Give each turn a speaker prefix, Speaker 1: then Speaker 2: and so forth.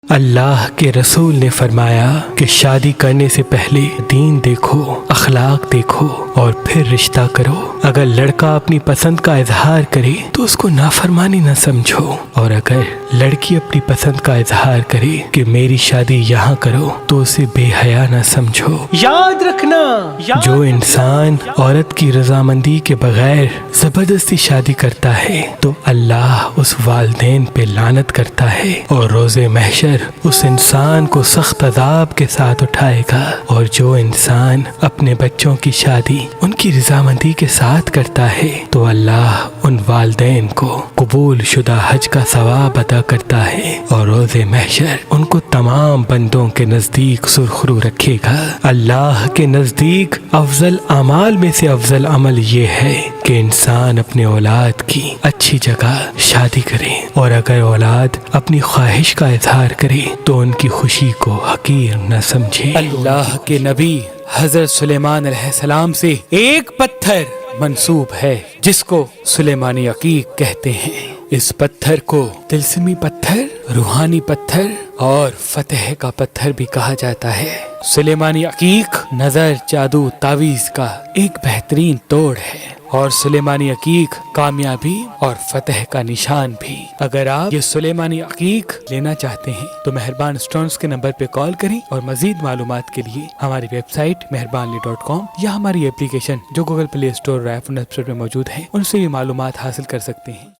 Speaker 1: اللہ کے رسول نے فرمایا کہ شادی کرنے سے پہلے دین دیکھو، اخلاق دیکھو اور پھر رشتہ کرو۔ اگر لڑکا اپنی پسند کا اظہار کرے تو اس کو نافرمانی نہ سمجھو، اور اگر لڑکی اپنی پسند کا اظہار کرے کہ میری شادی یہاں کرو تو اسے بے حیا نہ سمجھو۔
Speaker 2: یاد رکھنا
Speaker 1: جو انسان عورت کی رضامندی کے بغیر زبردستی شادی کرتا ہے تو اللہ اس والدین پہ لعنت کرتا ہے، اور روز محشر اس انسان کو سخت عذاب کے ساتھ اٹھائے گا۔ اور جو انسان اپنے بچوں کی شادی ان کی رضامندی کے ساتھ کرتا ہے تو اللہ ان والدین کو قبول شدہ حج کا ثواب عطا کرتا ہے، اور روز محشر ان کو تمام بندوں کے نزدیک سرخرو رکھے گا۔ اللہ کے نزدیک افضل اعمال میں سے افضل عمل یہ ہے کہ انسان اپنے اولاد کی اچھی جگہ شادی کرے، اور اگر اولاد اپنی خواہش کا اظہار کرے تو ان کی خوشی کو حقیر نہ سمجھے۔
Speaker 2: اللہ کے نبی حضرت سلیمان علیہ السلام سے ایک پتھر منسوب ہے جس کو سلیمانی عقیق کہتے ہیں۔ اس پتھر کو طلسمی پتھر، روحانی پتھر اور فتح کا پتھر بھی کہا جاتا ہے۔ سلیمانی عقیق نظر، جادو، تعویذ کا ایک بہترین توڑ ہے، اور سلیمانی عقیق کامیابی اور فتح کا نشان بھی۔ اگر آپ یہ سلیمانی عقیق لینا چاہتے ہیں تو مہربان اسٹونز کے نمبر پہ کال کریں، اور مزید معلومات کے لیے ہماری ویب سائٹ مہربانلی.com یا ہماری اپلیکیشن جو گوگل پلے اسٹور اور آئی فون ایپ اسٹور میں موجود ہے ان سے بھی معلومات حاصل کر سکتے ہیں۔